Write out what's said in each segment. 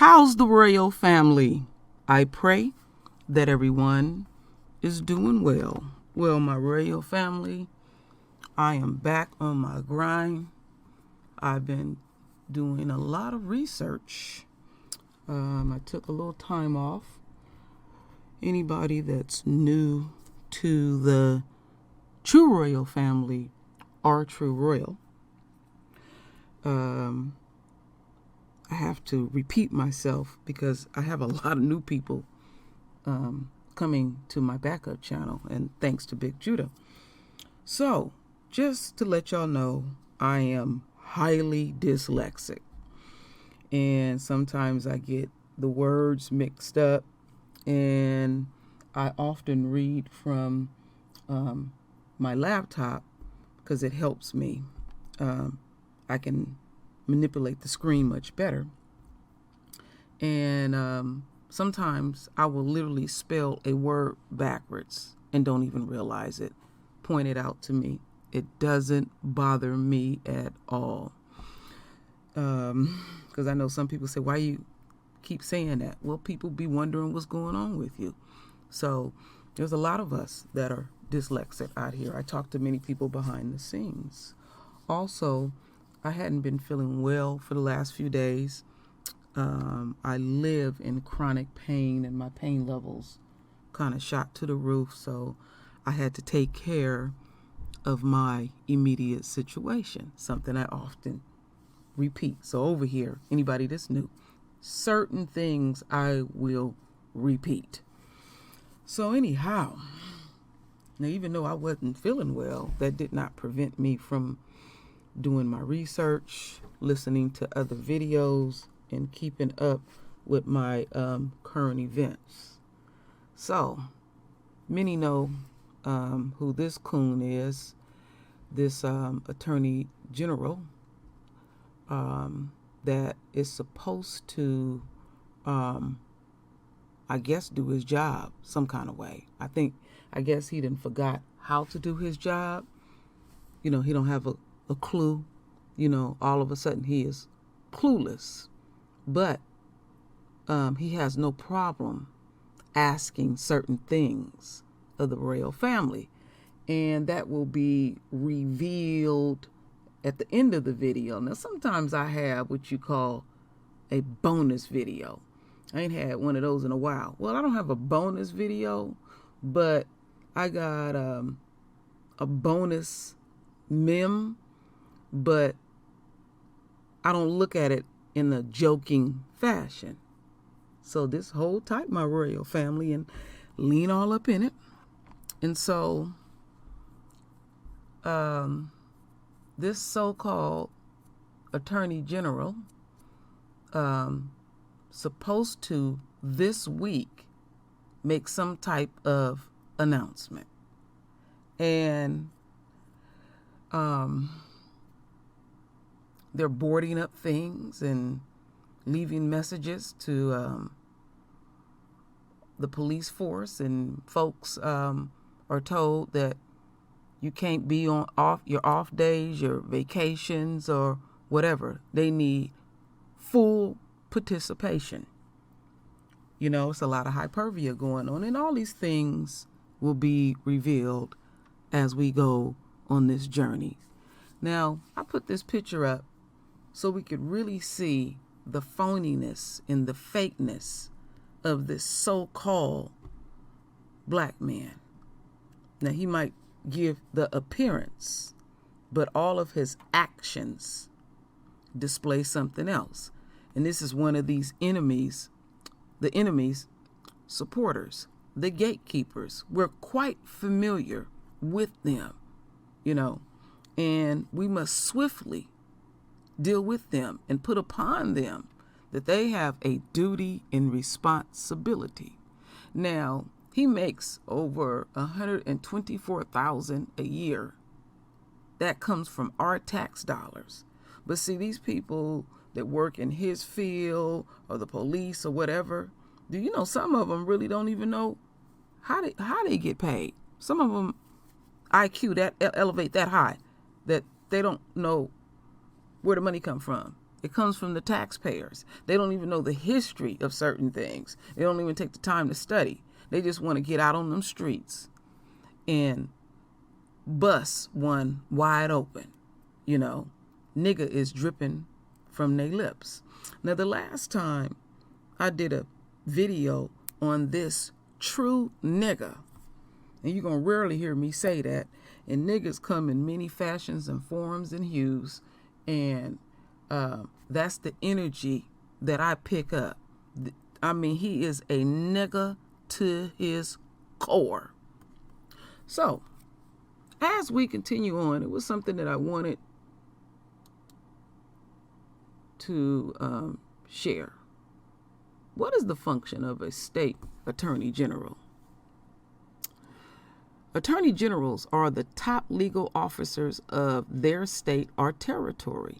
How's the royal family? I pray that everyone is doing well. Well, my royal family, I am back on my grind. I've been doing a lot of research. I took a little time off. Anybody that's new to the true royal family or true royal, I have to repeat myself because I have a lot of new people coming to my backup channel, and thanks to Big Judah. So, just to let y'all know, I am highly dyslexic, and sometimes I get the words mixed up, and I often read from my laptop because it helps me. I can manipulate the screen much better, and sometimes I will literally spell a word backwards and don't even realize it. Point it out to me. It doesn't bother me at all, because I know some people say, why you keep saying that? Well, people be wondering what's going on with you. So there's a lot of us that are dyslexic out here. I talk to many people behind the scenes. Also, I hadn't been feeling well for the last few days. I live in chronic pain, and my pain levels kind of shot to the roof, so I had to take care of my immediate situation, something I often repeat. So over here, anybody that's new, certain things I will repeat. So anyhow, now even though I wasn't feeling well, that did not prevent me from doing my research, listening to other videos, and keeping up with my current events. So, many know who this coon is, this attorney general that is supposed to, I guess, do his job some kind of way. I guess he done forgot how to do his job. You know, he don't have a clue. You know, all of a sudden he is clueless. But he has no problem asking certain things of the royal family. And that will be revealed at the end of the video. Now, sometimes I have what you call a bonus video. I ain't had one of those in a while. Well, I don't have a bonus video, but I got a bonus meme, but I don't look at it in a joking fashion. So this hold tight, my royal family, and lean all up in it. And so this so-called attorney general supposed to this week make some type of announcement. And they're boarding up things and leaving messages to the police force, and folks are told that you can't be on your off days, your vacations, or whatever. They need full participation. You know, it's a lot of hyperbole going on, and all these things will be revealed as we go on this journey. Now, I put this picture up so we could really see the phoniness and the fakeness of this so-called black man. Now, he might give the appearance, but all of his actions display something else. And this is one of these enemies, the enemy's supporters, the gatekeepers. We're quite familiar with them, you know, and we must swiftly deal with them and put upon them that they have a duty and responsibility. Now, he makes over $124,000 a year. That comes from our tax dollars. But see, these people that work in his field or the police or whatever, do you know some of them really don't even know how they get paid? Some of them IQ that elevate that high that they don't know where the money come from. It comes from the taxpayers. They don't even know the history of certain things. They don't even take the time to study. They just want to get out on them streets and bust one wide open. You know, nigga is dripping from their lips. Now, the last time I did a video on this true nigga, and you're going to rarely hear me say that, and niggas come in many fashions and forms and hues, and that's the energy that I pick up. I mean, he is a nigga to his core. So, as we continue on, it was something that I wanted to share. What is the function of a state attorney general? Attorney generals are the top legal officers of their state or territory.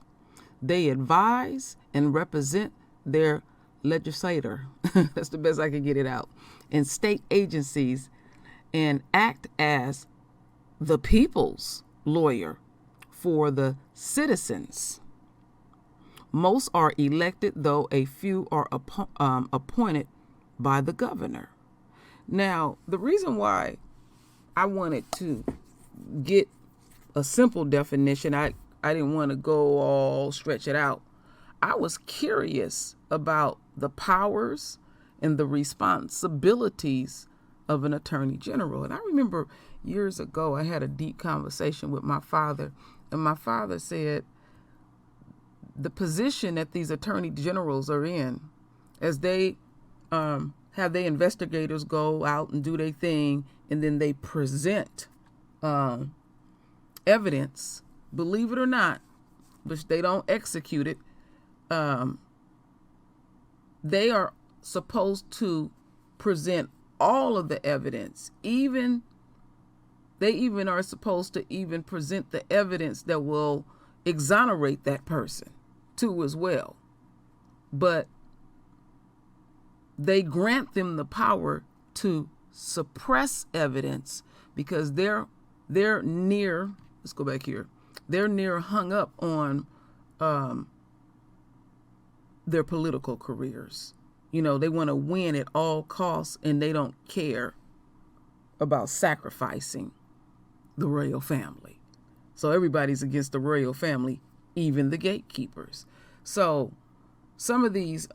They advise and represent their legislator. That's the best I can get it out. And state agencies, and act as the people's lawyer for the citizens. Most are elected, though a few are appointed by the governor. Now, the reason why I wanted to get a simple definition, I didn't want to go all stretch it out. I was curious about the powers and the responsibilities of an attorney general. And I remember years ago, I had a deep conversation with my father, and my father said the position that these attorney generals are in, as they have their investigators go out and do their thing, and then they present evidence, believe it or not, which they don't execute it, they are supposed to present all of the evidence. They even are supposed to even present the evidence that will exonerate that person too as well. But they grant them the power to suppress evidence because they're near, let's go back here, they're near hung up on their political careers. You know, they want to win at all costs, and they don't care about sacrificing the royal family. So everybody's against the royal family, even the gatekeepers. So some of these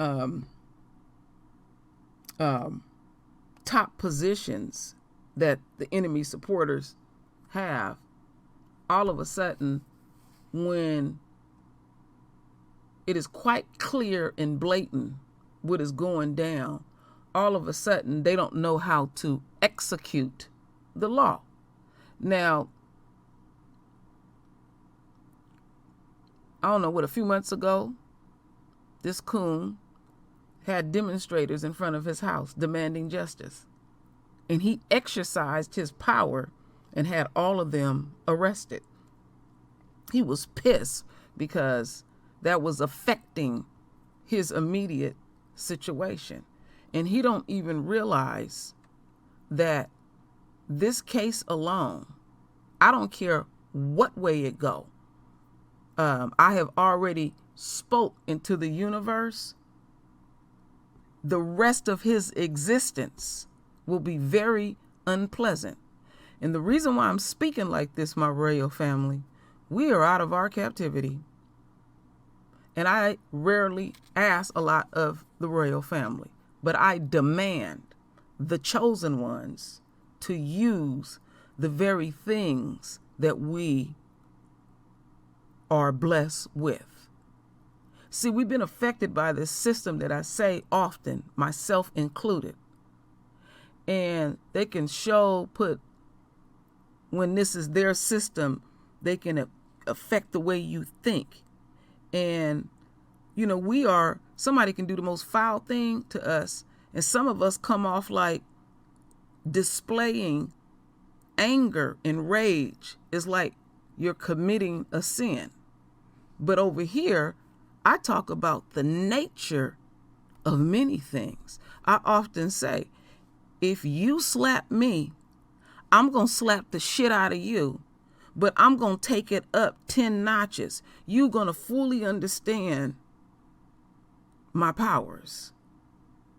top positions that the enemy supporters have, all of a sudden, when it is quite clear and blatant what is going down, all of a sudden they don't know how to execute the law. Now, I don't know, a few months ago, this coon had demonstrators in front of his house demanding justice. And he exercised his power and had all of them arrested. He was pissed because that was affecting his immediate situation. And he don't even realize that this case alone, I don't care what way it go, I have already spoke into the universe. The rest of his existence will be very unpleasant. And the reason why I'm speaking like this, my royal family, we are out of our captivity. And I rarely ask a lot of the royal family, but I demand the chosen ones to use the very things that we are blessed with. See, we've been affected by this system that I say often, myself included. And they can when this is their system, they can affect the way you think. And, you know, somebody can do the most foul thing to us, and some of us come off like displaying anger and rage is like you're committing a sin. But over here, I talk about the nature of many things. I often say, if you slap me, I'm going to slap the shit out of you, but I'm going to take it up 10 notches. You're going to fully understand my powers.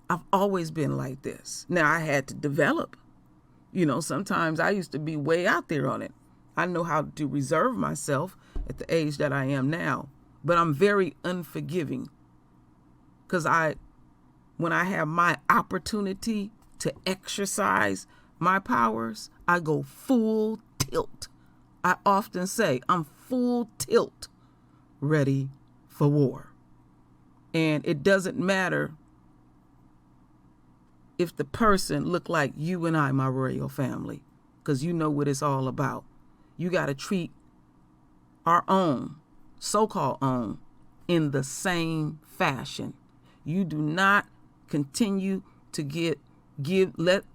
I've always been like this. Now I had to develop. Sometimes I used to be way out there on it. I know how to reserve myself at the age that I am now, but I'm very unforgiving because when I have my opportunity to exercise my powers, I go full tilt. I often say I'm full tilt, ready for war. And it doesn't matter if the person look like you and I, my royal family, because you know what it's all about. You got to treat our own, so-called own, in the same fashion. You do not continue to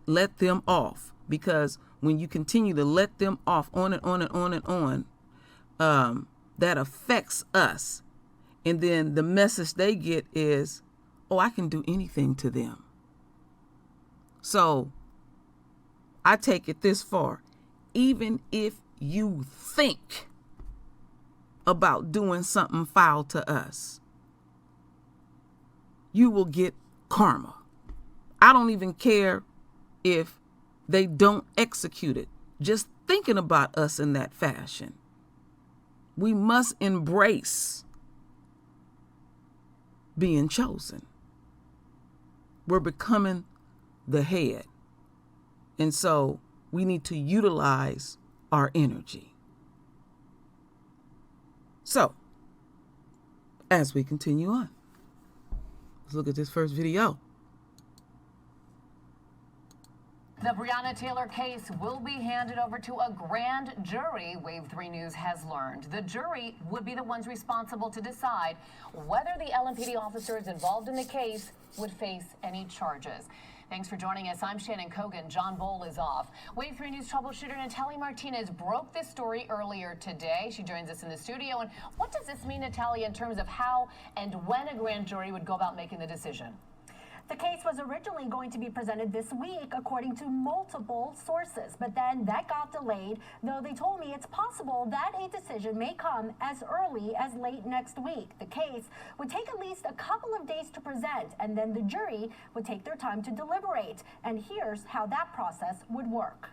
let them off, because when you continue to let them off on and on and on and on, that affects us. And then the message they get is, oh, I can do anything to them. So I take it this far. Even if you think about doing something foul to us, you will get karma. I don't even care if they don't execute it. Just thinking about us in that fashion. We must embrace being chosen. We're becoming the head. And so we need to utilize our energy. So, as we continue on, let's look at this first video. The Breonna Taylor case will be handed over to a grand jury, Wave 3 News has learned. The jury would be the ones responsible to decide whether the LMPD officers involved in the case would face any charges. Thanks for joining us. I'm Shannon Kogan. John Bowl is off. Wave 3 News troubleshooter Natalie Martinez broke this story earlier today. She joins us in the studio. And what does this mean, Natalie, in terms of how and when a grand jury would go about making the decision? The case was originally going to be presented this week, according to multiple sources, but then that got delayed, though they told me it's possible that a decision may come as early as late next week. The case would take at least a couple of days to present, and then the jury would take their time to deliberate. And here's how that process would work.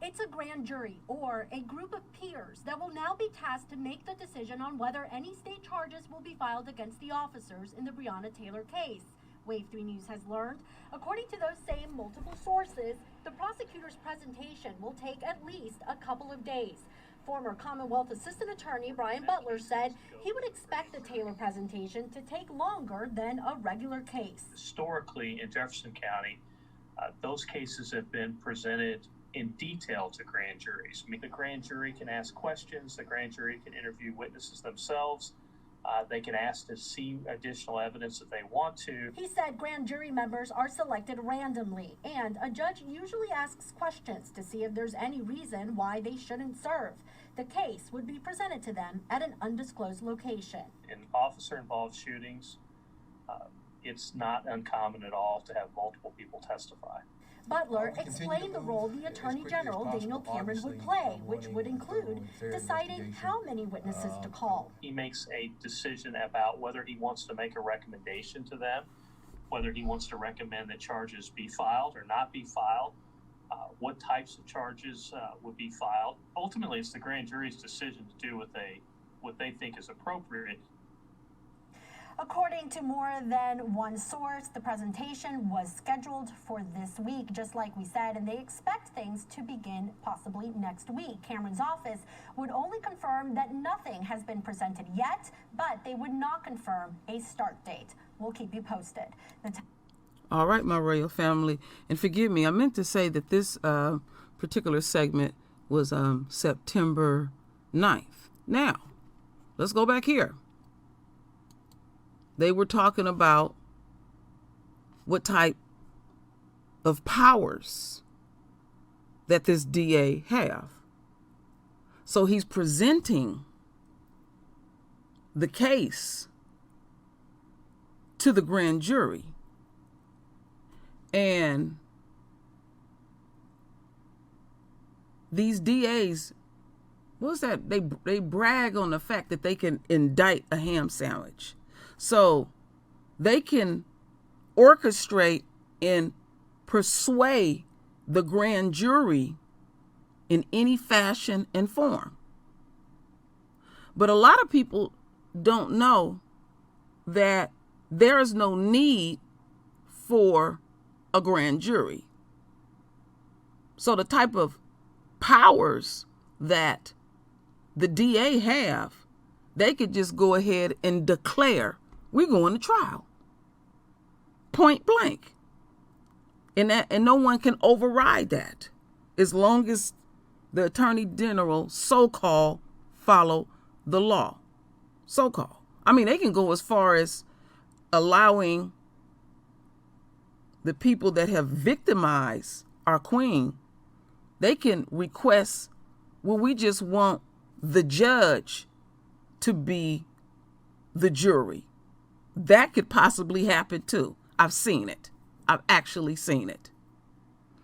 It's a grand jury, or a group of peers, that will now be tasked to make the decision on whether any state charges will be filed against the officers in the Breonna Taylor case. Wave 3 News has learned, according to those same multiple sources, the prosecutor's presentation will take at least a couple of days. Former Commonwealth Assistant Attorney Brian Butler said he would expect the Taylor presentation to take longer than a regular case. Historically, in Jefferson County, those cases have been presented in detail to grand juries. I mean, the grand jury can ask questions, the grand jury can interview witnesses themselves, they can ask to see additional evidence if they want to. He said grand jury members are selected randomly, and a judge usually asks questions to see if there's any reason why they shouldn't serve. The case would be presented to them at an undisclosed location. In officer-involved shootings, it's not uncommon at all to have multiple people testify. Butler explained the role the Attorney General Daniel Cameron would play, which would include deciding how many witnesses to call. He makes a decision about whether he wants to make a recommendation to them, whether he wants to recommend that charges be filed or not be filed, what types of charges would be filed. Ultimately, it's the grand jury's decision to do what they think is appropriate. According to more than one source, the presentation was scheduled for this week, just like we said, and they expect things to begin possibly next week. Cameron's office would only confirm that nothing has been presented yet, but they would not confirm a start date. We'll keep you posted. All right, my royal family, and forgive me, I meant to say that this particular segment was September 9th. Now, let's go back here. They were talking about what type of powers that this DA have. So he's presenting the case to the grand jury. And these DAs, what's that? They brag on the fact that they can indict a ham sandwich. So they can orchestrate and persuade the grand jury in any fashion and form. But a lot of people don't know that there is no need for a grand jury. So the type of powers that the DA have, they could just go ahead and declare, we're going to trial. Point blank. And no one can override that as long as the Attorney General so-called follow the law. So-called. I mean, they can go as far as allowing the people that have victimized our queen, they can request, well, we just want the judge to be the jury. That could possibly happen too. I've seen it. I've actually seen it.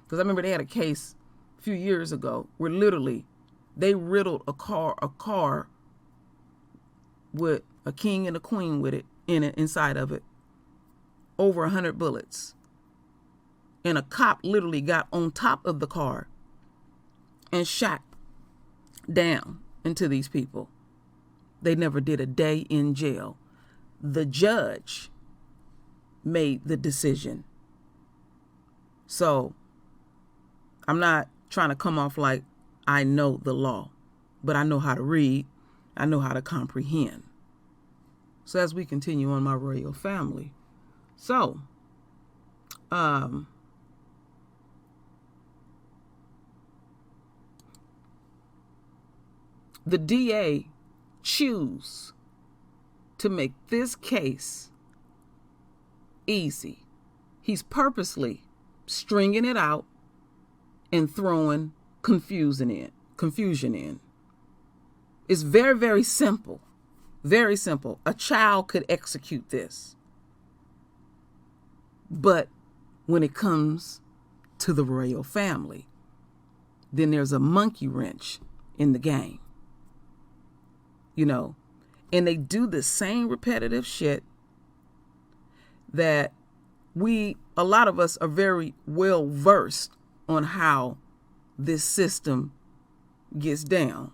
Because I remember they had a case a few years ago where literally they riddled a car with a king and a queen with it inside of it, over 100 bullets. And a cop literally got on top of the car and shot down into these people. They never did a day in jail. The judge made the decision. So I'm not trying to come off like I know the law, but I know how to read. I know how to comprehend. So as we continue on my royal family. So, the DA choose to make this case easy. He's purposely stringing it out and throwing confusion in. It's very, very simple. Very simple. A child could execute this. But when it comes to the royal family, then there's a monkey wrench in the game. You know, and they do the same repetitive shit that a lot of us are very well versed on how this system gets down.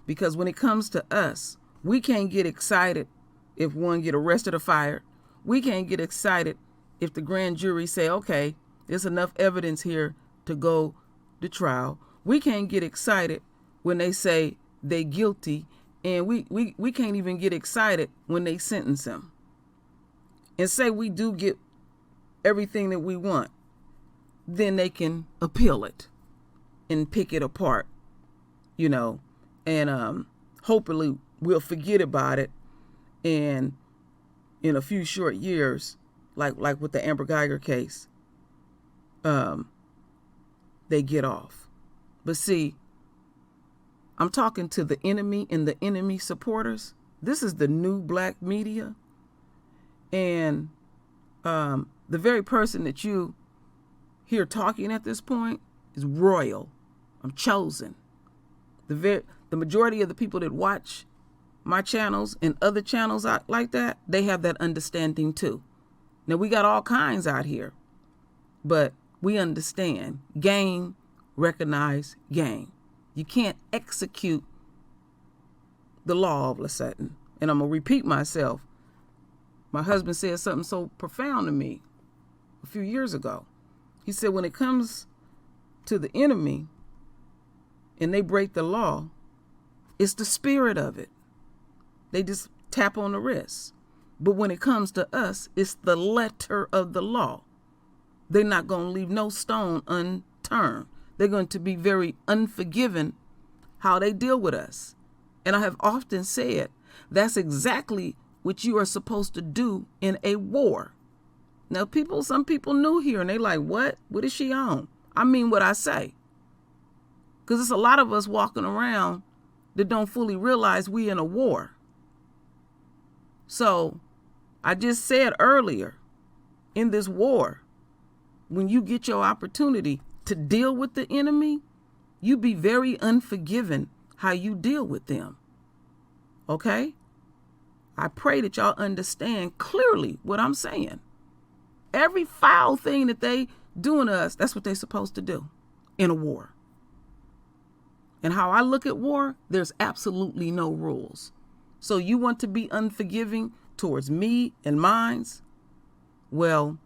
Because when it comes to us, we can't get excited if one get arrested or fired. We can't get excited if the grand jury say, okay, there's enough evidence here to go to trial. We can't get excited when they say they guilty, and we can't even get excited when they sentence him. And say we do get everything that we want, then they can appeal it and pick it apart, you know, and hopefully we'll forget about it, and in a few short years, like with the Amber Geiger case, they get off. But see, I'm talking to the enemy and the enemy supporters. This is the new black media, and the very person that you hear talking at this point is royal. I'm chosen. The majority of the people that watch my channels and other channels out like that, they have that understanding too. Now, we got all kinds out here, but we understand game, recognize game. You can't execute the law all of a sudden. And I'm going to repeat myself. My husband said something so profound to me a few years ago. He said, when it comes to the enemy and they break the law, it's the spirit of it. They just tap on the wrist. But when it comes to us, it's the letter of the law. They're not going to leave no stone unturned. They're going to be very unforgiving how they deal with us. And I have often said that's exactly what you are supposed to do in a war. Now, some people new here and they like, what? What is she on? I mean what I say. Because there's a lot of us walking around that don't fully realize we in a war. So I just said earlier, in this war, when you get your opportunity to deal with the enemy, you be very unforgiving how you deal with them. Okay? I pray that y'all understand clearly what I'm saying. Every foul thing that they doing to us, that's what they're supposed to do in a war. And how I look at war, there's absolutely no rules. So you want to be unforgiving towards me and mines? Well,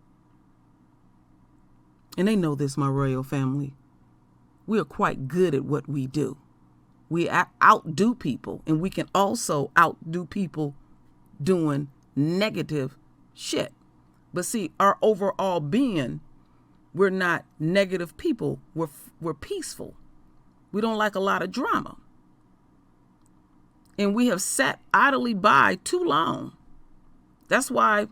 and they know this, my royal family. We are quite good at what we do. We outdo people, and we can also outdo people doing negative shit. But see, our overall being, we're not negative people. We're peaceful. We don't like a lot of drama. And we have sat idly by too long. That's why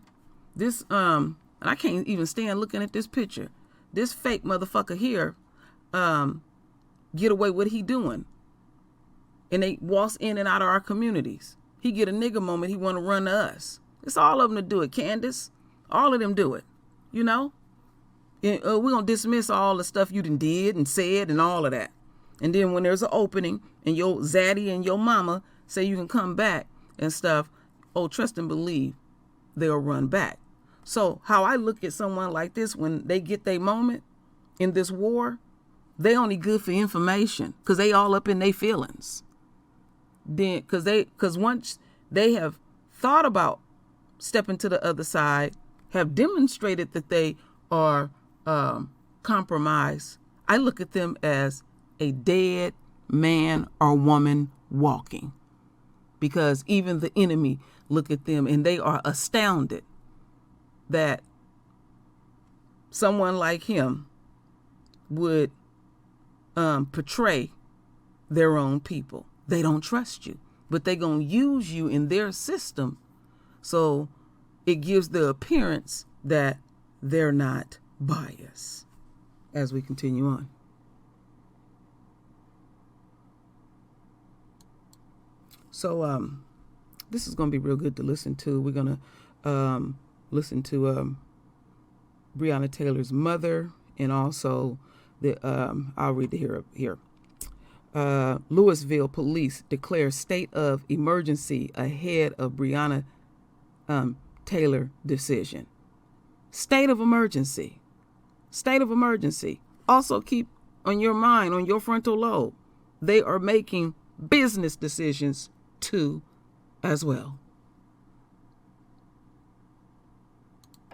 this, and I can't even stand looking at this picture. This fake motherfucker here, get away what he doing. And they waltz in and out of our communities. He get a nigga moment, he want to run to us. It's all of them to do it, Candace. All of them do it, you know? And, we're going to dismiss all the stuff you done did and said and all of that. And then when there's an opening and your zaddy and your mama say you can come back and stuff, oh, trust and believe they'll run back. So how I look at someone like this, when they get their moment in this war, they only good for information because they all up in their feelings. Then, because once they have thought about stepping to the other side, have demonstrated that they are compromised, I look at them as a dead man or woman walking. Because even the enemy look at them and they are astounded that someone like him would portray their own people. They don't trust you, but they're going to use you in their system. So it gives the appearance that they're not biased. As we continue on. So this is going to be real good to listen to. We're going to listen to Breonna Taylor's mother, and also I'll read it here. Louisville police declare state of emergency ahead of Breonna Taylor decision. State of emergency. State of emergency. Also keep on your mind, on your frontal lobe, they are making business decisions too as well.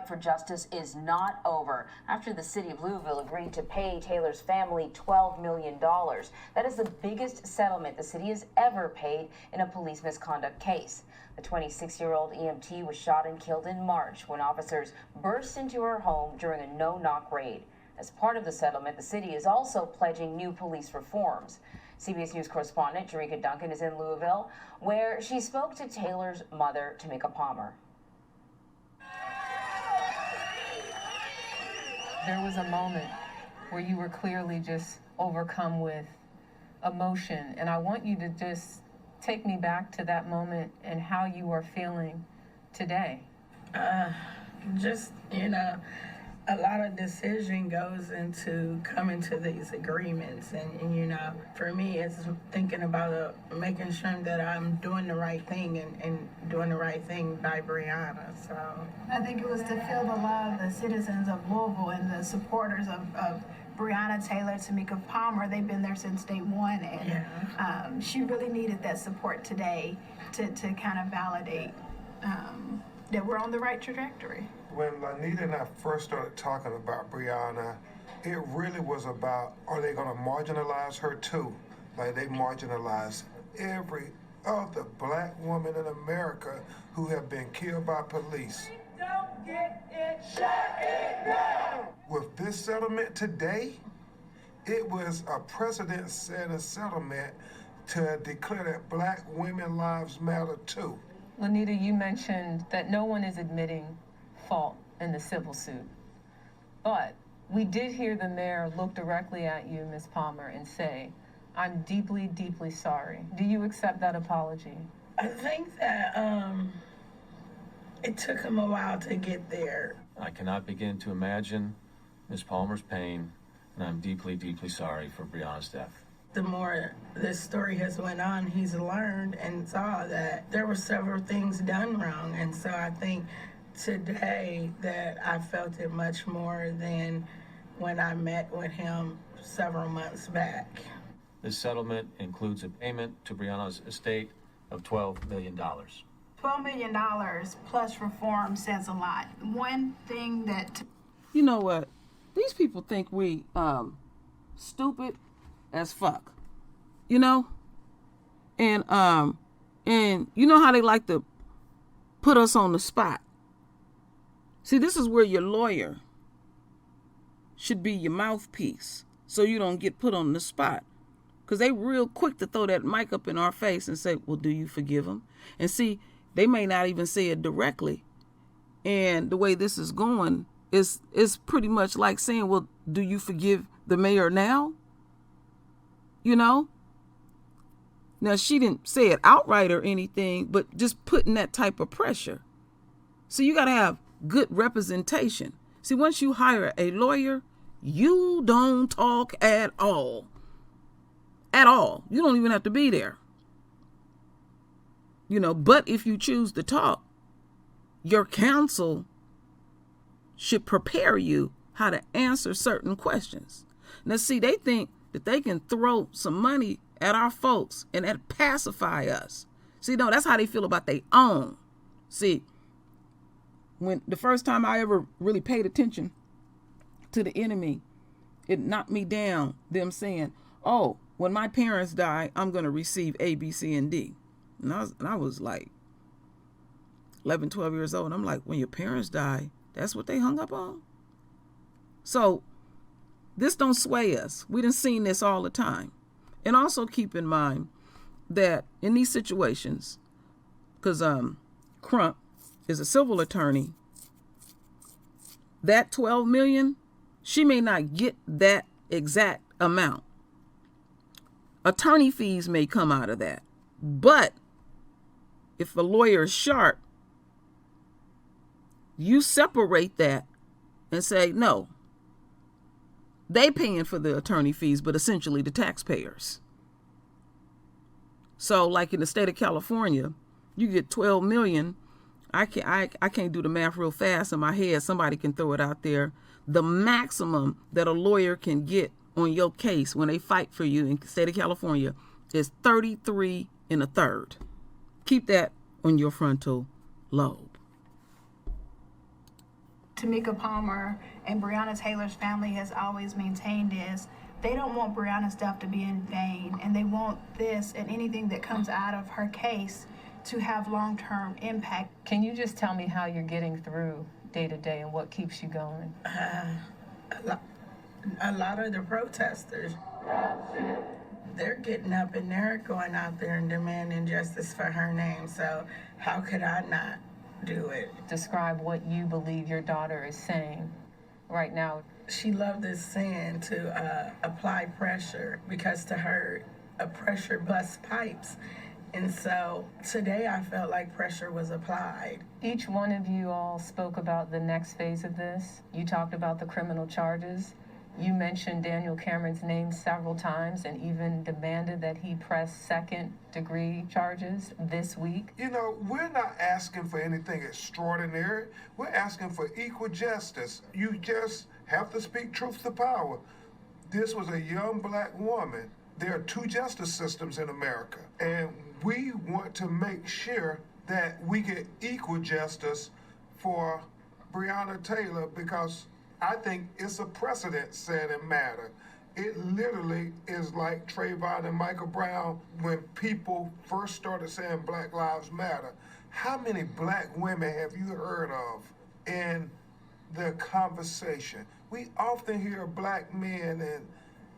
For justice is not over after the city of Louisville agreed to pay Taylor's family $12 million. That is the biggest settlement the city has ever paid in a police misconduct case. The 26-year-old EMT was shot and killed in March when officers burst into her home during a no-knock raid. As part of the settlement, the city is also pledging new police reforms. CBS News correspondent Jerika Duncan is in Louisville, where she spoke to Taylor's mother, Tamika Palmer. There was a moment where you were clearly just overcome with emotion, and I want you to just take me back to that moment and how you are feeling today. Just, a lot of decision goes into coming to these agreements, and for me, it's thinking about making sure that I'm doing the right thing and doing the right thing by Brianna. So I think it was to feel the love of the citizens of Louisville and the supporters of Brianna Taylor, Tamika Palmer. They've been there since day one, and she really needed that support today to kind of validate that we're on the right trajectory. When Lanita and I first started talking about Brianna, it really was about, are they going to marginalize her too? Like they marginalize every other black woman in America who have been killed by police. Don't get it, shut it down! With this settlement today, it was a precedent-setting settlement to declare that black women lives matter too. Lanita, you mentioned that no one is admitting fault in the civil suit. But we did hear the mayor look directly at you, Ms. Palmer, and say, I'm deeply, deeply sorry. Do you accept that apology? I think that it took him a while to get there. I cannot begin to imagine Ms. Palmer's pain, and I'm deeply, deeply sorry for Brianna's death. the more this story has went on, he's learned and saw that there were several things done wrong. And so I think today that I felt it much more than when I met with him several months back. This settlement includes a payment to Brianna's estate of $12 million. $12 million plus reform says a lot. One thing that... You know what? These people think we stupid as fuck. You know? And you know how they like to put us on the spot. See, this is where your lawyer should be your mouthpiece so you don't get put on the spot. Because they real quick to throw that mic up in our face and say, well, do you forgive him? And see, they may not even say it directly. And the way this is going is pretty much like saying, well, do you forgive the mayor now? You know? Now, she didn't say it outright or anything, but just putting that type of pressure. So you got to have good representation. See, once you hire a lawyer, you don't talk at all. At all. You don't even have to be there. You know, but if you choose to talk, your counsel should prepare you how to answer certain questions. Now, see, they think that they can throw some money at our folks and that pacify us. See, no, that's how they feel about their own. See, when the first time I ever really paid attention to the enemy, it knocked me down, them saying, oh, when my parents die, I'm going to receive A, B, C, and D. And I was like 11, 12 years old. And I'm like, when your parents die, that's what they hung up on? So this don't sway us. We done seen this all the time. And also keep in mind that in these situations, because Crump is a civil attorney, that $12 million, she may not get that exact amount. Attorney fees may come out of that. But if a lawyer is sharp, you separate that and say, no, they paying for the attorney fees, but essentially the taxpayers. So like in the state of California, you get 12 million. I can't do the math real fast in my head. Somebody can throw it out there. The maximum that a lawyer can get on your case when they fight for you in the state of California is 33 1/3. Keep that on your frontal lobe. Tamika Palmer and Breonna Taylor's family has always maintained is they don't want Breonna's death to be in vain, and they want this and anything that comes out of her case to have long-term impact. Can you just tell me how you're getting through day to day and what keeps you going? A lot of the protesters, they're getting up and they're going out there and demanding justice for her name. So how could I not do it? Describe what you believe your daughter is saying right now. She loved this saying to apply pressure, because to her, a pressure busts pipes. And so today I felt like pressure was applied. Each one of you all spoke about the next phase of this. You talked about the criminal charges. You mentioned Daniel Cameron's name several times and even demanded that he press second-degree charges this week. You know, we're not asking for anything extraordinary. We're asking for equal justice. You just have to speak truth to power. This was a young black woman. There are two justice systems in America, and we want to make sure that we get equal justice for Breonna Taylor, because I think it's a precedent-setting matter. It literally is like Trayvon and Michael Brown when people first started saying Black Lives Matter. How many black women have you heard of in the conversation? We often hear black men and,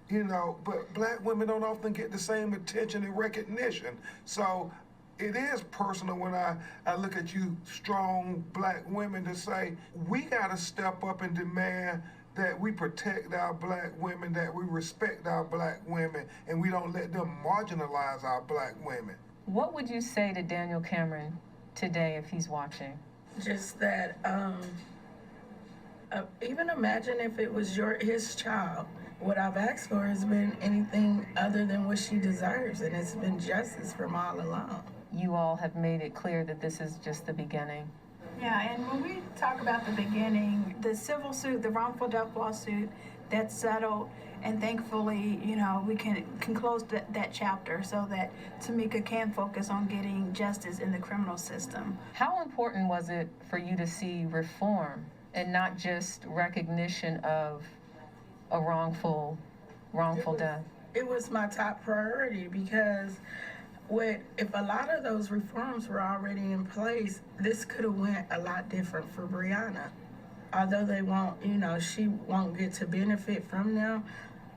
you know, but black women don't often get the same attention and recognition. So it is personal when I look at you strong black women to say, we got to step up and demand that we protect our black women, that we respect our black women, and we don't let them marginalize our black women. What would you say to Daniel Cameron today if he's watching? Just that, even imagine if it was his child. what I've asked for has been anything other than what she deserves, and it's been justice from all along. You all have made it clear that this is just the beginning. Yeah, and when we talk about the beginning, the civil suit, the wrongful death lawsuit, that's settled, and thankfully, you know, we can close that chapter so that Tamika can focus on getting justice in the criminal system. How important was it for you to see reform and not just recognition of a wrongful death? It was my top priority because if a lot of those reforms were already in place, this could have went a lot different for Brianna. Although they won't, you know, she won't get to benefit from them,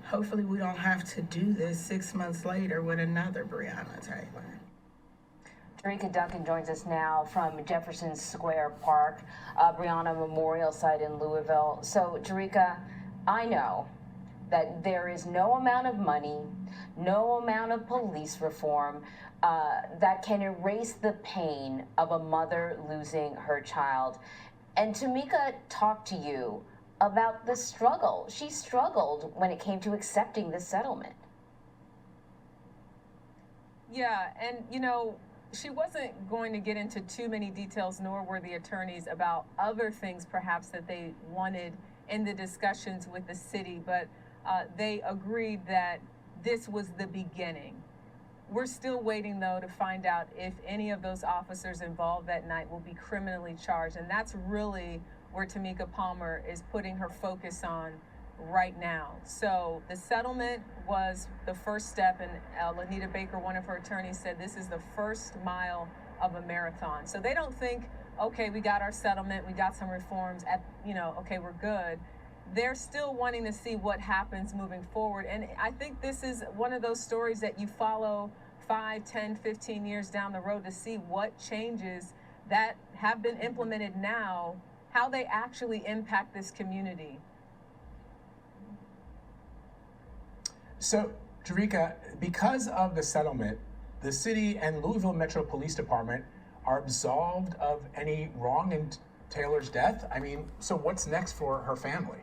hopefully we don't have to do this 6 months later with another Breonna Taylor. Jerika Duncan joins us now from Jefferson Square Park, Brianna Memorial Site in Louisville. So, Jerika, I know that there is no amount of money, no amount of police reform that can erase the pain of a mother losing her child. And Tamika talked to you about the struggle. She struggled when it came to accepting the settlement. Yeah, and you know, she wasn't going to get into too many details, nor were the attorneys, about other things perhaps that they wanted in the discussions with the city, but they agreed that this was the beginning. We're still waiting, though, to find out if any of those officers involved that night will be criminally charged, and that's really where Tamika Palmer is putting her focus on right now. So the settlement was the first step, and Lanita Baker, one of her attorneys, said this is the first mile of a marathon. So they don't think, okay, we got our settlement, we got some reforms, okay, we're good. They're still wanting to see what happens moving forward. And I think this is one of those stories that you follow 5, 10, 15 years down the road to see what changes that have been implemented now, how they actually impact this community. So, Jerika, because of the settlement, the city and Louisville Metro Police Department are absolved of any wrong in Taylor's death. I mean, so what's next for her family?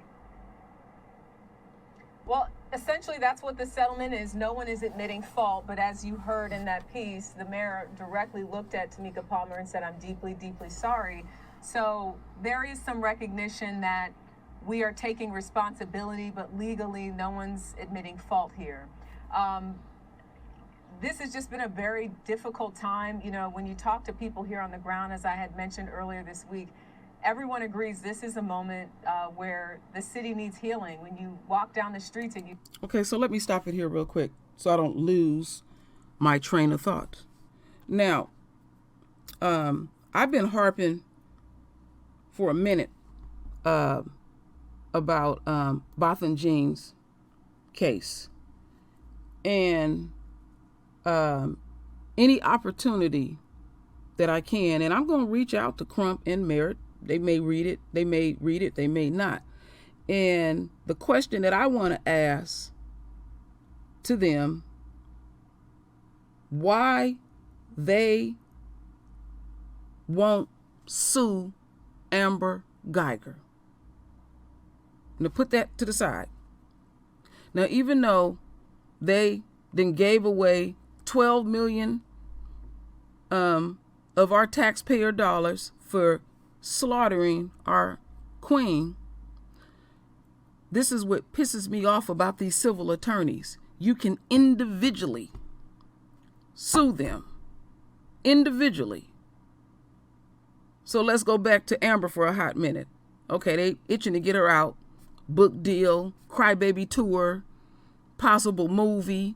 Well, essentially, that's what the settlement is. No one is admitting fault, but as you heard in that piece, the mayor directly looked at Tamika Palmer and said, I'm deeply, deeply sorry. So there is some recognition that we are taking responsibility, but legally, no one's admitting fault here. This has just been a very difficult time. You know, when you talk to people here on the ground, as I had mentioned earlier this week, everyone agrees this is a moment where the city needs healing. When you walk down the streets and you... Okay, so let me stop it here real quick so I don't lose my train of thought. Now, I've been harping for a minute about Botham Jean's case. And any opportunity that I can, and I'm going to reach out to Crump and Merritt. They may read it, they may not. And the question that I want to ask to them, why they won't sue Amber Geiger. Now put that to the side. Now, even though they then gave away $12 million of our taxpayer dollars for slaughtering our queen, this is what pisses me off about these civil attorneys. You can individually sue them. Individually. So let's go back to Amber for a hot minute. Okay, they itching to get her out. Book deal, crybaby tour, possible movie,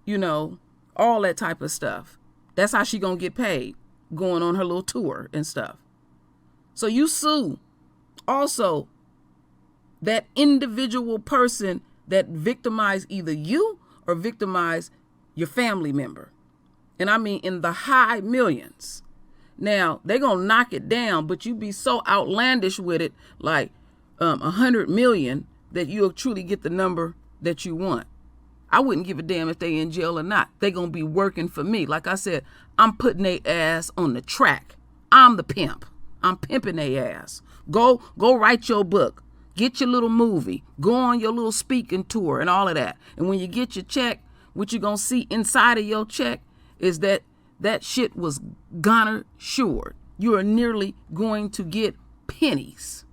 you know, all that type of stuff. That's how she gonna get paid, going on her little tour and stuff. So you sue also that individual person that victimized either you or victimized your family member. And I mean in the high millions. Now, they're going to knock it down, but you be so outlandish with it, like 100 million, that you'll truly get the number that you want. I wouldn't give a damn if they in jail or not. They're going to be working for me. Like I said, I'm putting their ass on the track. I'm the pimp. I'm pimping their ass. Go write your book. Get your little movie. Go on your little speaking tour and all of that. And when you get your check, what you're going to see inside of your check is that shit was garnished. You are nearly going to get pennies.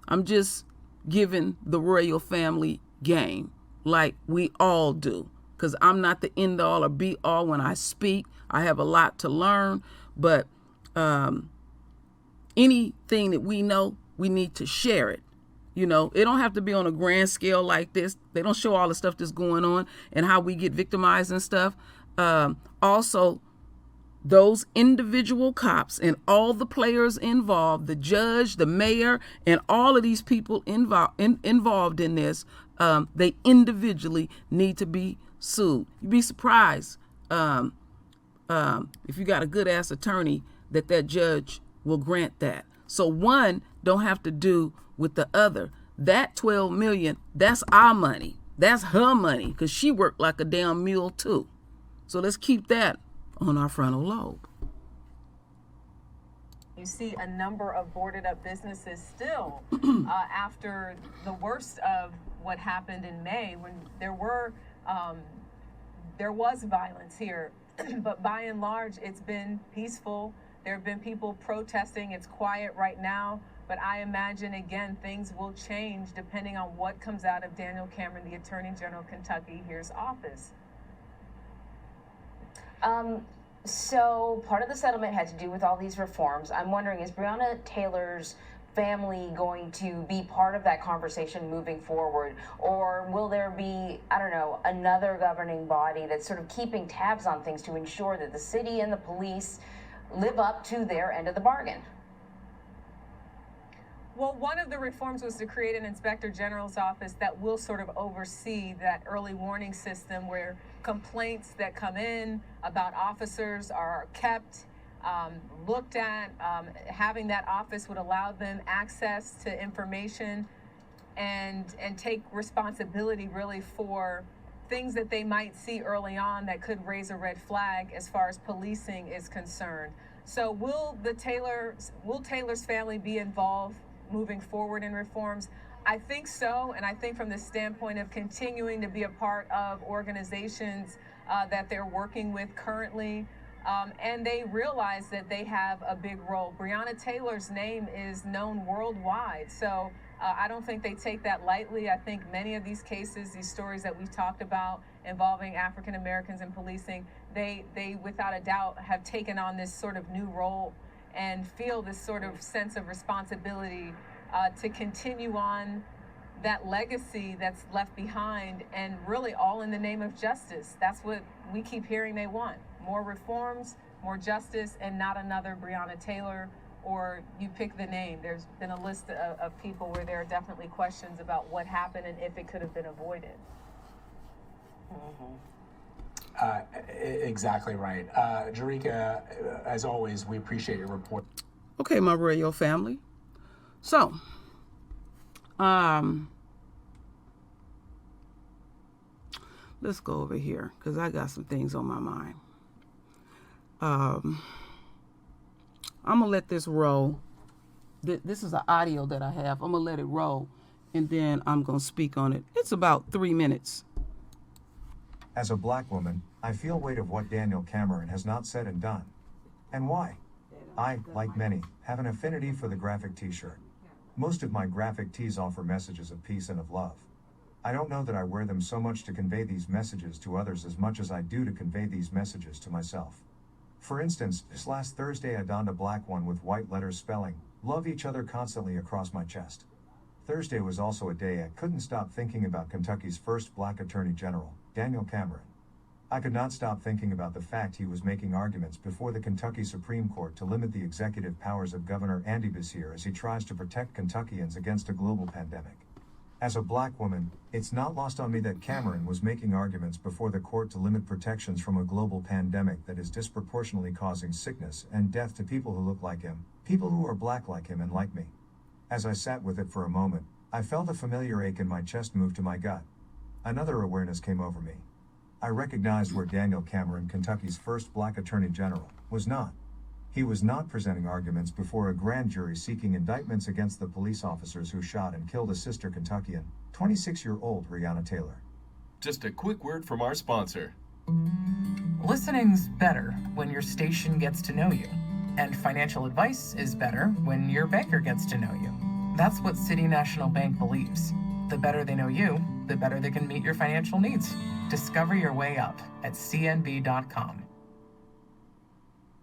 I'm just giving the royal family game like we all do, because I'm not the end all or be all when I speak. I have a lot to learn, but anything that we know, we need to share it. You know, it don't have to be on a grand scale like this. They don't show all the stuff that's going on and how we get victimized and stuff. Also, those individual cops and all the players involved, the judge, the mayor, and all of these people involved in this, they individually need to be sued. You'd be surprised if you got a good ass attorney that judge will grant that. So one don't have to do with the other. That 12 million, that's our money. That's her money, because she worked like a damn mule too. So let's keep that on our frontal lobe. You see a number of boarded up businesses still after the worst of what happened in May, when there was violence here. But by and large, it's been peaceful. There have been people protesting. It's quiet right now. But I imagine, again, things will change depending on what comes out of Daniel Cameron, the Attorney General of Kentucky, here's office. So part of the settlement had to do with all these reforms. I'm wondering, is Breonna Taylor's family going to be part of that conversation moving forward? Or will there be, I don't know, another governing body that's sort of keeping tabs on things to ensure that the city and the police live up to their end of the bargain? Well, one of the reforms was to create an inspector general's office that will sort of oversee that early warning system where complaints that come in about officers are kept, looked at. Having that office would allow them access to information and take responsibility really for things that they might see early on that could raise a red flag as far as policing is concerned. So will Taylor's family be involved moving forward in reforms? I think so, and I think from the standpoint of continuing to be a part of organizations that they're working with currently, and they realize that they have a big role. Breonna Taylor's name is known worldwide, so I don't think they take that lightly. I think many of these cases, these stories that we've talked about involving African Americans in policing, they without a doubt have taken on this sort of new role and feel this sort of sense of responsibility to continue on that legacy that's left behind, and really all in the name of justice. That's what we keep hearing they want. More reforms, more justice, and not another Breonna Taylor, or you pick the name. There's been a list of people where there are definitely questions about what happened and if it could have been avoided. Exactly right. Jerika, as always, we appreciate your report. Okay, my royal family. So, let's go over here because I got some things on my mind. I'm going to let this roll. This is an audio that I have. I'm going to let it roll, and then I'm going to speak on it. It's about 3 minutes. As a black woman, I feel weight of what Daniel Cameron has not said and done. And why? I, like many, have an affinity for the graphic t-shirt. Most of my graphic tees offer messages of peace and of love. I don't know that I wear them so much to convey these messages to others as much as I do to convey these messages to myself. For instance, this last Thursday I donned a black one with white letters spelling, "Love each other" constantly across my chest. Thursday was also a day I couldn't stop thinking about Kentucky's first black Attorney General, Daniel Cameron. I could not stop thinking about the fact he was making arguments before the Kentucky Supreme Court to limit the executive powers of Governor Andy Beshear as he tries to protect Kentuckians against a global pandemic. As a black woman, it's not lost on me that Cameron was making arguments before the court to limit protections from a global pandemic that is disproportionately causing sickness and death to people who look like him, people who are black like him and like me. As I sat with it for a moment, I felt a familiar ache in my chest move to my gut. Another awareness came over me. I recognized where Daniel Cameron, Kentucky's first black attorney general, was not. He was not presenting arguments before a grand jury seeking indictments against the police officers who shot and killed a sister Kentuckian, 26-year-old Brianna Taylor. Just a quick word from our sponsor. Listening's better when your station gets to know you, and financial advice is better when your banker gets to know you. That's what City National Bank believes. The better they know you, the better they can meet your financial needs. Discover your way up at cnb.com.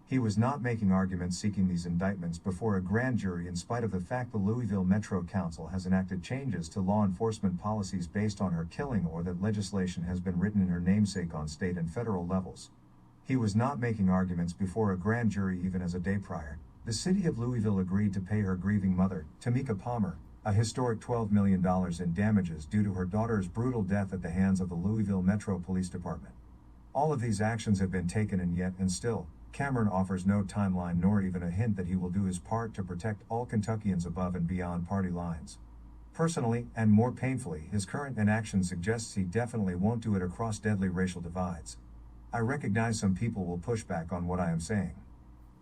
He was not making arguments seeking these indictments before a grand jury in spite of the fact the Louisville Metro Council has enacted changes to law enforcement policies based on her killing, or that legislation has been written in her namesake on state and federal levels. He was not making arguments before a grand jury even as a day prior. The city of Louisville agreed to pay her grieving mother, Tamika Palmer, a historic $12 million in damages due to her daughter's brutal death at the hands of the Louisville Metro Police Department. All of these actions have been taken, and still, Cameron offers no timeline nor even a hint that he will do his part to protect all Kentuckians above and beyond party lines. Personally, and more painfully, his current inaction suggests he definitely won't do it across deadly racial divides. I recognize some people will push back on what I am saying.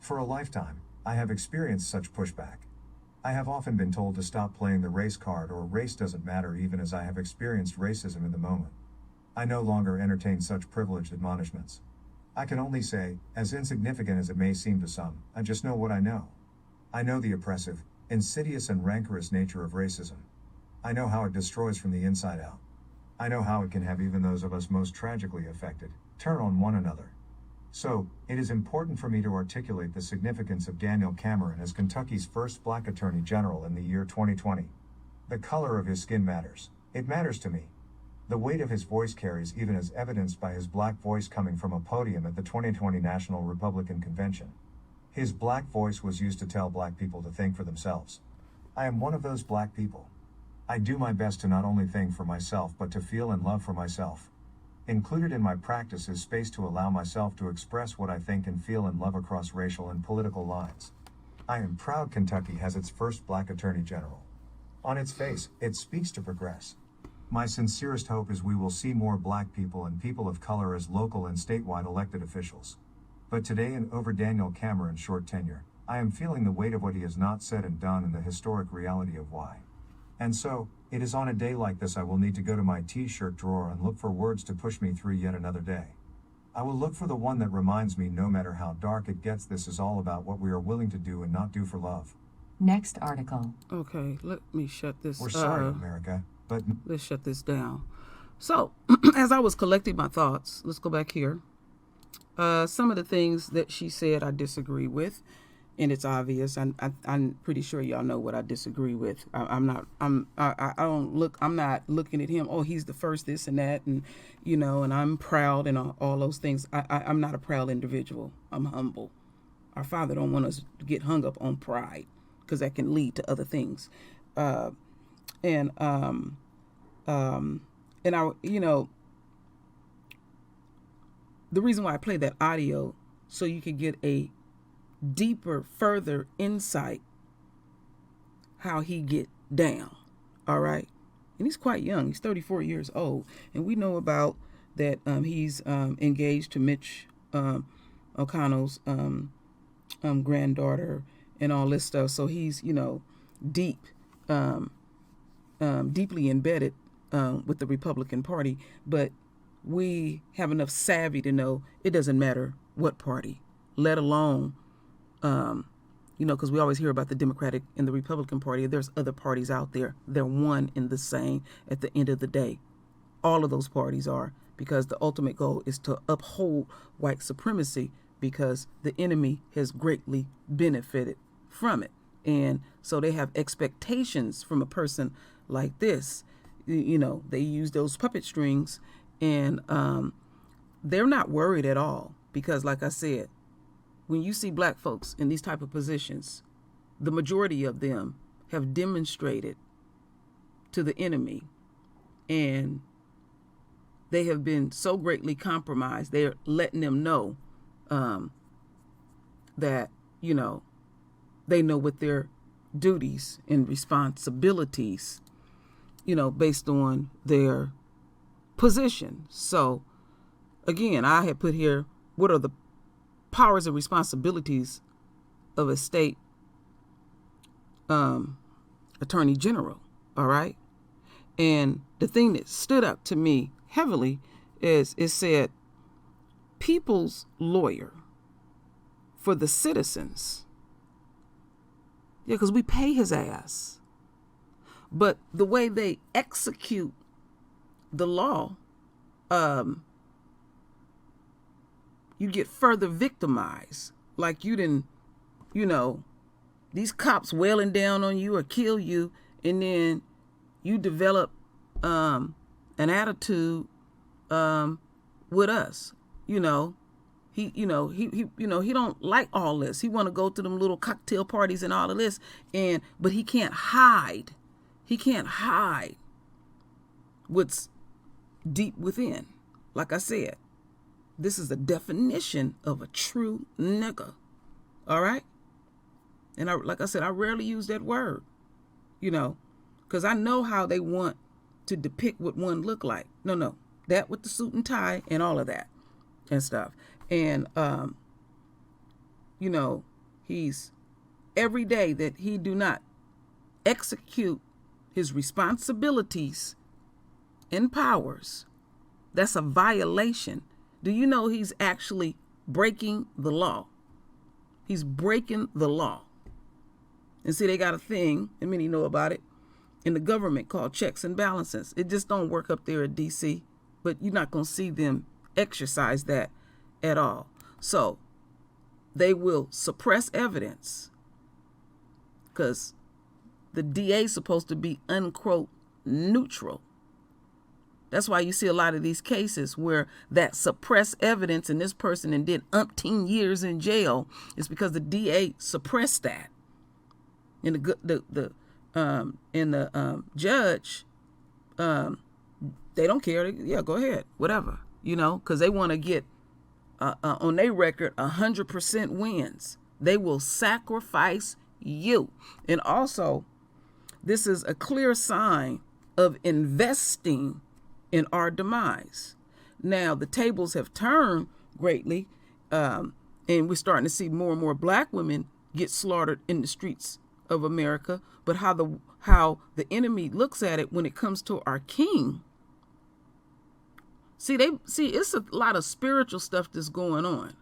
For a lifetime, I have experienced such pushback. I have often been told to stop playing the race card, or race doesn't matter, even as I have experienced racism in the moment. I no longer entertain such privileged admonishments. I can only say, as insignificant as it may seem to some, I just know what I know. I know the oppressive, insidious and rancorous nature of racism. I know how it destroys from the inside out. I know how it can have even those of us most tragically affected turn on one another. So, it is important for me to articulate the significance of Daniel Cameron as Kentucky's first black attorney general in the year 2020. The color of his skin matters. It matters to me. The weight of his voice carries, even as evidenced by his black voice coming from a podium at the 2020 National Republican Convention. His black voice was used to tell black people to think for themselves. I am one of those black people. I do my best to not only think for myself, but to feel and love for myself. Included in my practice is space to allow myself to express what I think and feel and love across racial and political lines. I am proud Kentucky has its first black attorney general. On its face, it speaks to progress. My sincerest hope is we will see more black people and people of color as local and statewide elected officials. But today, and over Daniel Cameron's short tenure, I am feeling the weight of what he has not said and done and the historic reality of why. And so, it is on a day like this I will need to go to my t-shirt drawer and look for words to push me through yet another day. I will look for the one that reminds me, no matter how dark it gets, this is all about what we are willing to do and not do for love. Next article. Okay, let me shut this. We're sorry, America, but let's shut this down. So, as I was collecting my thoughts, let's go back here. Some of the things that she said I disagree with, and it's obvious. I'm pretty sure y'all know what I disagree with. I'm not looking at him. Oh, he's the first this and that, and and I'm proud and all those things. I'm not a proud individual. I'm humble. Our Father don't want us to get hung up on pride, because that can lead to other things. And I, the reason why I played that audio, so you could get a deeper, further insight how he get down. All right. And he's quite young. He's 34 years old. And we know about that. He's engaged to Mitch O'Connell's granddaughter and all this stuff. So he's, deeply embedded with the Republican Party. But we have enough savvy to know it doesn't matter what party, let alone because we always hear about the Democratic and the Republican Party. There's other parties out there. They're one and the same at the end of the day. All of those parties are, because the ultimate goal is to uphold white supremacy, because the enemy has greatly benefited from it. And so they have expectations from a person like this. They use those puppet strings, and they're not worried at all, because like I said, when you see black folks in these type of positions, the majority of them have demonstrated to the enemy, and they have been so greatly compromised. They're letting them know that, they know what their duties and responsibilities, based on their position. So, again, I had put here, what are the powers and responsibilities of a state attorney general, all right? And the thing that stood up to me heavily is it said, people's lawyer for the citizens. Yeah, because we pay his ass. But the way they execute the law, you get further victimized. Like you didn't, these cops wailing down on you or kill you, and then you develop an attitude with us. He don't like all this. He want to go to them little cocktail parties and all of this, but he can't hide. He can't hide what's deep within. Like I said, this is a definition of a true nigga. All right? And like I said, I rarely use that word, because I know how they want to depict what one look like. No, that with the suit and tie and all of that and stuff. And, he's every day that he do not execute his responsibilities and powers, that's a violation. Do you know he's actually breaking the law? He's breaking the law. And see, they got a thing, and many know about it, in the government called checks and balances. It just don't work up there at DC, but you're not going to see them exercise that at all. So they will suppress evidence because the DA is supposed to be, unquote, neutral. That's why you see a lot of these cases where that suppressed evidence and this person and did umpteen years in jail is because the DA suppressed that. And the judge, they don't care. Yeah, go ahead, whatever, because they want to get on their record 100% wins. They will sacrifice you. And also, this is a clear sign of investing in our demise. Now, the tables have turned greatly, and we're starting to see more and more black women get slaughtered in the streets of America. But how the enemy looks at it when it comes to our king. See, it's a lot of spiritual stuff that's going on.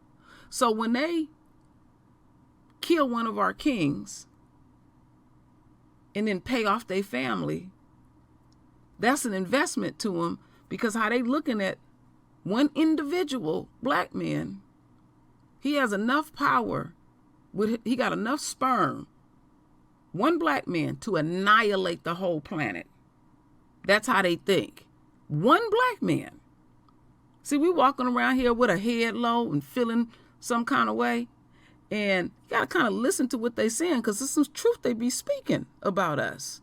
So when they kill one of our kings and then pay off their family, that's an investment to them, because how they looking at one individual black man, he has enough power, he got enough sperm, one black man, to annihilate the whole planet. That's how they think. One black man. See, we walking around here with a head low and feeling some kind of way. And you got to kind of listen to what they saying, because there's some truth they be speaking about us.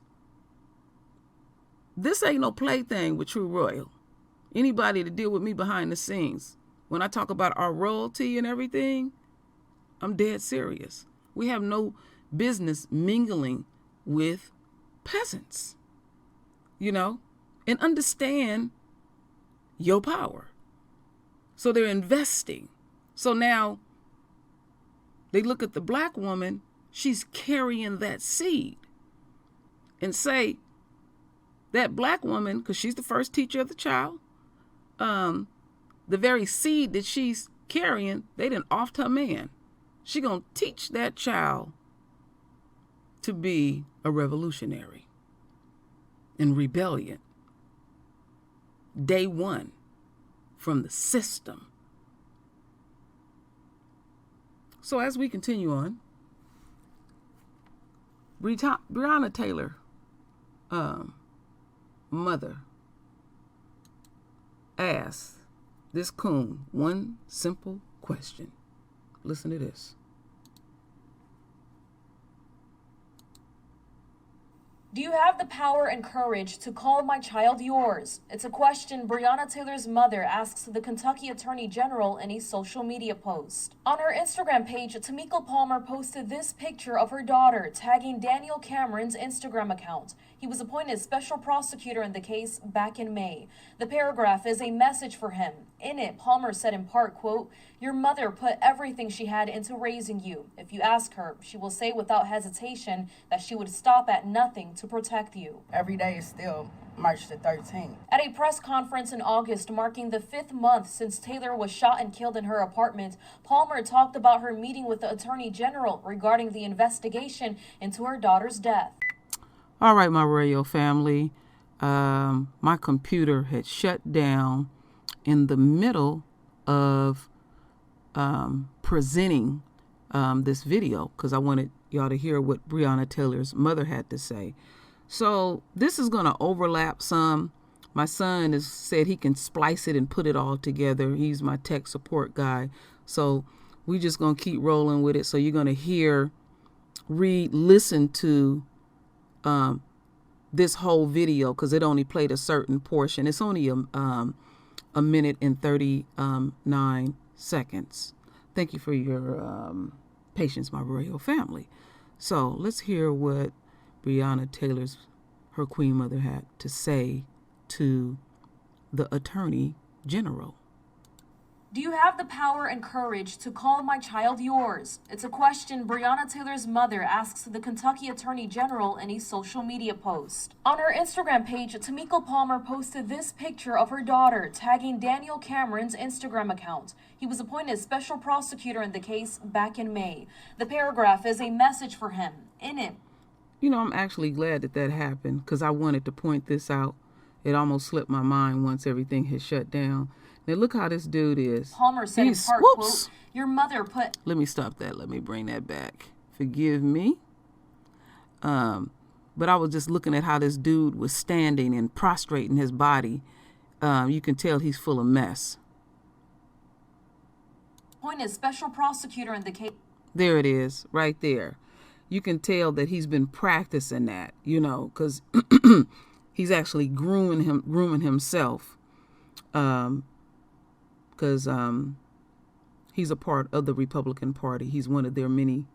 This ain't no plaything with True Royal. Anybody to deal with me behind the scenes, when I talk about our royalty and everything, I'm dead serious. We have no business mingling with peasants, and understand your power. So they're investing. So now they look at the black woman, she's carrying that seed, and say that black woman, because she's the first teacher of the child, the very seed that she's carrying, they done offed her man. She gonna teach that child to be a revolutionary in rebellion. Day one from the system. So as we continue on, Breonna Taylor, mother, asked this coon one simple question. Listen to this. Do you have the power and courage to call my child yours? It's a question Breonna Taylor's mother asks the Kentucky Attorney General in a social media post. On her Instagram page, Tamika Palmer posted this picture of her daughter, tagging Daniel Cameron's Instagram account. He was appointed special prosecutor in the case back in May. The paragraph is a message for him. In it, Palmer said in part, quote, "Your mother put everything she had into raising you. If you ask her, she will say without hesitation that she would stop at nothing to protect you." Every day is still March the 13th. At a press conference in August marking the 5th month since Taylor was shot and killed in her apartment, Palmer talked about her meeting with the Attorney General regarding the investigation into her daughter's death. All right, my radio family, my computer had shut down in the middle of presenting this video because I wanted y'all to hear what Breonna Taylor's mother had to say. So this is going to overlap some. My son has said he can splice it and put it all together. He's my tech support guy. So we just going to keep rolling with it. So you're going to listen to this whole video because it only played a certain portion. It's only a minute and 39 seconds. Thank you for your patience, my royal family. So let's hear what Breonna Taylor's, her queen mother, had to say to the Attorney General. Do you have the power and courage to call my child yours? It's a question Breonna Taylor's mother asks the Kentucky Attorney General in a social media post. On her Instagram page, Tamika Palmer posted this picture of her daughter, tagging Daniel Cameron's Instagram account. He was appointed special prosecutor in the case back in May. The paragraph is a message for him. In it, you know, I'm actually glad that happened because I wanted to point this out. It almost slipped my mind once everything had shut down. Now look how this dude is. Palmer said in part, quote, "Your mother put..." Let me stop that. Let me bring that back. Forgive me. But I was just looking at how this dude was standing and prostrating his body. You can tell he's full of mess. Appointed special prosecutor in the case. There it is, right there. You can tell that he's been practicing that, you know, because he's actually grooming himself. Because he's a part of the Republican Party. He's one of their many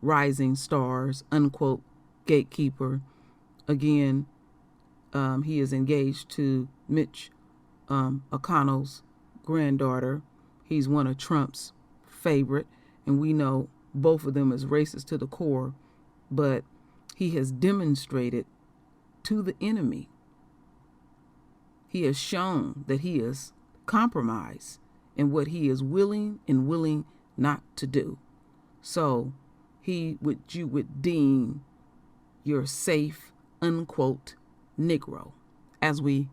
rising stars, unquote, gatekeeper. Again, he is engaged to Mitch McConnell's granddaughter. He's one of Trump's favorite, and we know both of them as racist to the core, but he has demonstrated to the enemy. He has shown that he is compromised in what he is willing and willing not to do. So you would deem your safe, unquote, Negro as we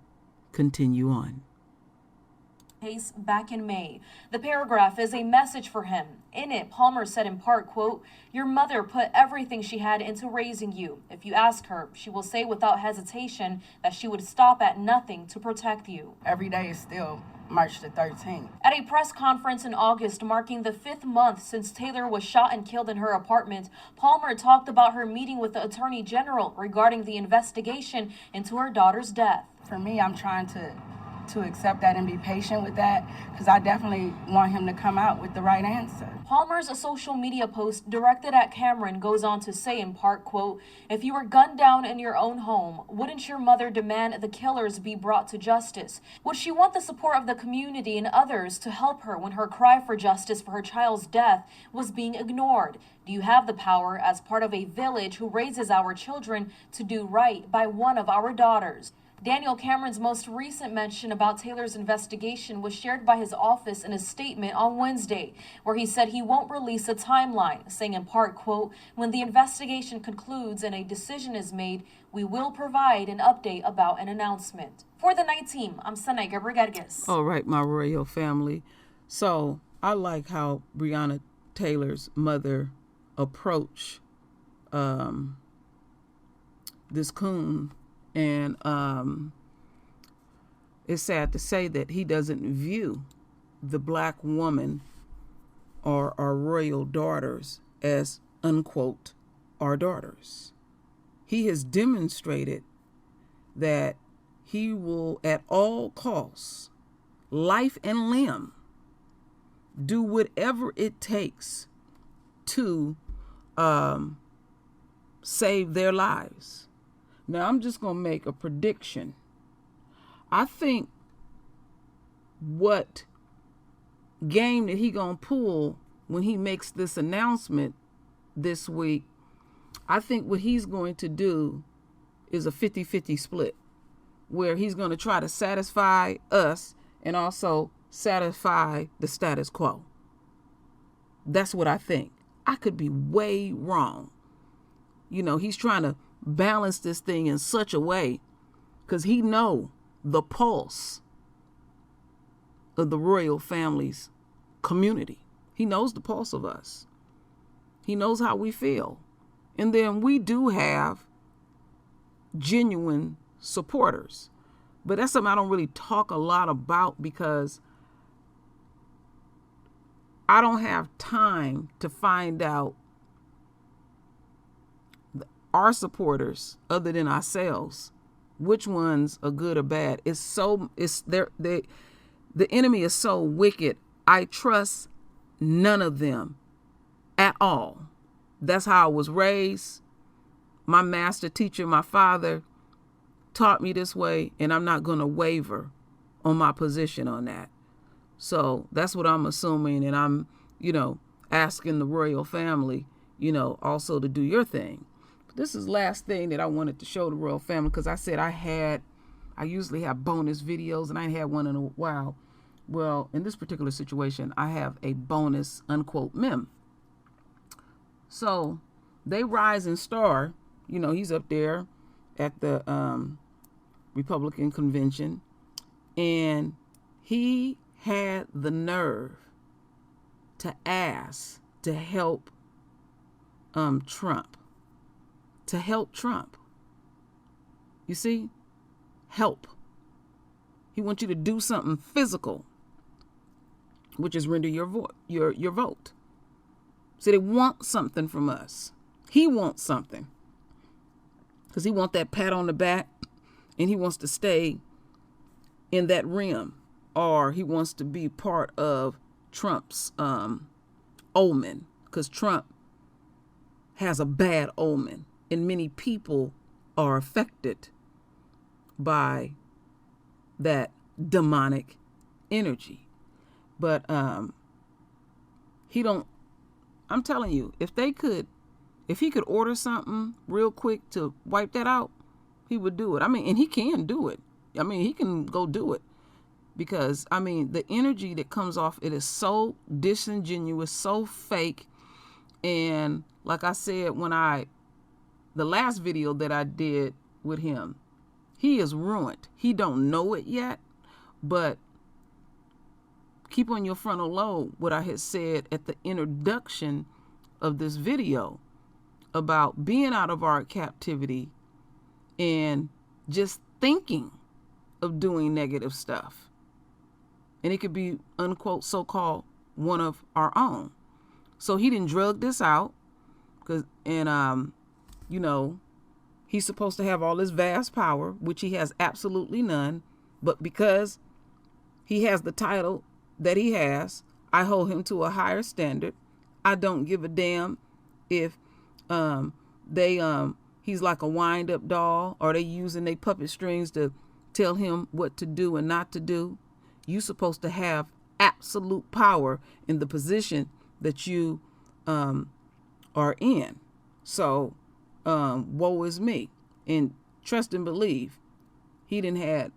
continue on. Case back in May. The paragraph is a message for him. In it, Palmer said in part, quote, "Your mother put everything she had into raising you. If you ask her, she will say without hesitation that she would stop at nothing to protect you." Every day is still March the 13th. At a press conference in August marking the 5th month since Taylor was shot and killed in her apartment, Palmer talked about her meeting with the Attorney General regarding the investigation into her daughter's death. For me, I'm trying to accept that and be patient with that because I definitely want him to come out with the right answer. Palmer's social media post directed at Cameron goes on to say in part, quote, "If you were gunned down in your own home, wouldn't your mother demand the killers be brought to justice? Would she want the support of the community and others to help her when her cry for justice for her child's death was being ignored? Do you have the power as part of a village who raises our children to do right by one of our daughters?" Daniel Cameron's most recent mention about Taylor's investigation was shared by his office in a statement on Wednesday, where he said he won't release a timeline, saying in part, quote, "When the investigation concludes and a decision is made, we will provide an update about an announcement." For the Night Team, I'm Sanaiga Rodriguez. All right, my royal family. So I like how Breonna Taylor's mother approached this coon. And it's sad to say that he doesn't view the black woman or our royal daughters as, unquote, our daughters. he has demonstrated that he will at all costs, life and limb, do whatever it takes to save their lives. Now, I'm just going to make a prediction. I think what game that he going to pull when he makes this announcement this week, I think what he's going to do is a 50-50 split, where he's going to try to satisfy us and also satisfy the status quo. That's what I think. I could be way wrong. You know, he's trying to balance this thing in such a way because he know the pulse of the royal family's community. He knows the pulse of us. He knows how we feel. And then we do have genuine supporters. But that's something I don't really talk a lot about because I don't have time to find out our supporters other than ourselves, which ones are good or bad. The enemy is so wicked. I trust none of them at all. That's how I was raised. My master teacher, my father, taught me this way, and I'm not going to waver on my position on that. So that's what I'm assuming, and I'm, asking the royal family, also to do your thing. But this is the last thing that I wanted to show the royal family because I said I usually have bonus videos, and I ain't had one in a while. Well, in this particular situation, I have a bonus unquote mem. So they rise and star, he's up there at the Republican convention, and he had the nerve to ask to help Trump. To help Trump. You see? Help. He wants you to do something physical, which is render your vote. So they want something from us. He wants something. Because he wants that pat on the back, and he wants to stay in that rim, or he wants to be part of Trump's omen, because Trump has a bad omen, and many people are affected by that demonic energy. But I'm telling you, if he could order something real quick to wipe that out, he would do it. And he can do it. He can go do it. Because, the energy that comes off, it is so disingenuous, so fake. And like I said, the last video that I did with him, he is ruined. He don't know it yet, but keep on your frontal lobe what I had said at the introduction of this video about being out of our captivity and just thinking of doing negative stuff. And it could be, unquote, so-called one of our own. So he didn't drug this out. He's supposed to have all this vast power, which he has absolutely none. But because he has the title that he has, I hold him to a higher standard. I don't give a damn if he's like a wind-up doll, or they using their puppet strings to tell him what to do and not to do. You're supposed to have absolute power in the position that you are in. So, woe is me. And trust and believe, he done had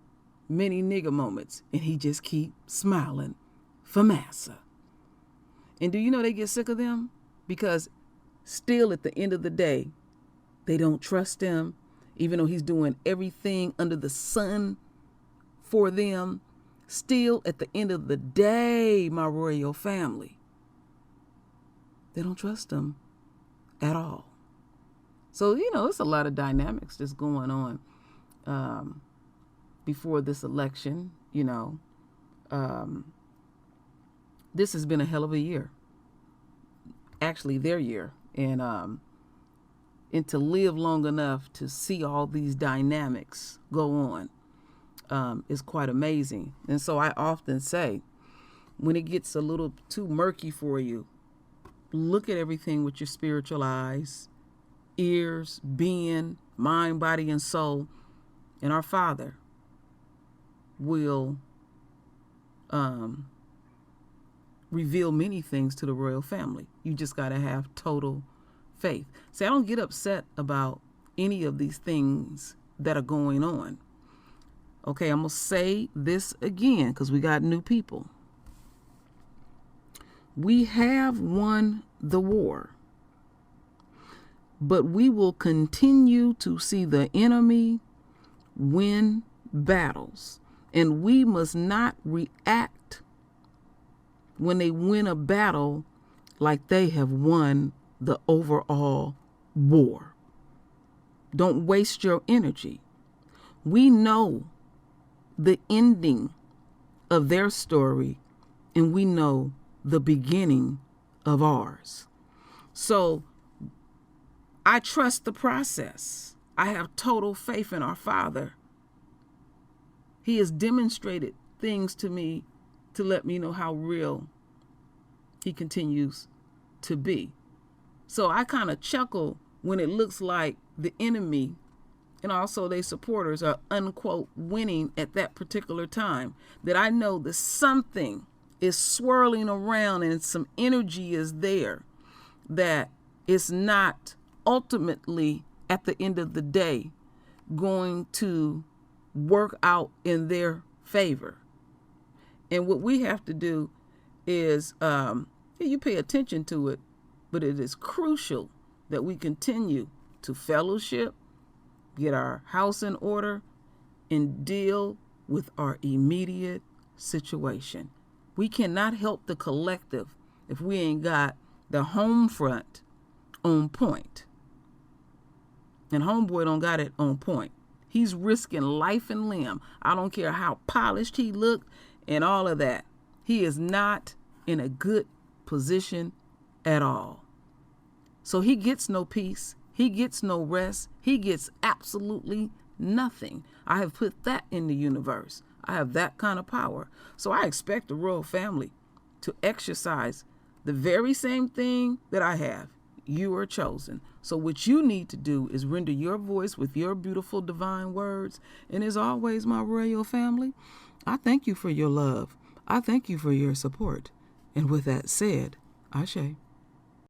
many nigga moments, and he just keep smiling for massa. And do you know they get sick of them? Because still at the end of the day, they don't trust him, even though he's doing everything under the sun for them. Still at the end of the day, my royal family, they don't trust him at all. So, it's a lot of dynamics that's going on before this election. This has been a hell of a year. Actually, their year. And and to live long enough to see all these dynamics go on is quite amazing. And so I often say, when it gets a little too murky for you, look at everything with your spiritual eyes, ears, being, mind, body, and soul. And our Father will reveal many things to the royal family. You just got to have total faith. See, I don't get upset about any of these things that are going on. Okay, I'm going to say this again because we got new people. We have won the war, but we will continue to see the enemy win battles, and we must not react when they win a battle like they have won the overall war. Don't waste your energy. We know the ending of their story, and we know the beginning of ours. So I trust the process. I have total faith in our Father. He has demonstrated things to me to let me know how real he continues to be. So I kind of chuckle when it looks like the enemy and also their supporters are unquote winning at that particular time, that I know that something is swirling around and some energy is there that is not ultimately at the end of the day going to work out in their favor. And what we have to do is you pay attention to it, but it is crucial that we continue to fellowship, get our house in order, and deal with our immediate situation. We cannot help the collective if we ain't got the home front on point. And homeboy don't got it on point. He's risking life and limb. I don't care how polished he looked and all of that. He is not in a good position at all. So he gets no peace. He gets no rest. He gets absolutely nothing. I have put that in the universe. I have that kind of power. So I expect the royal family to exercise the very same thing that I have. You are chosen. So what you need to do is render your voice with your beautiful divine words. And as always, my royal family, I thank you for your love. I thank you for your support. And with that said, Ashe.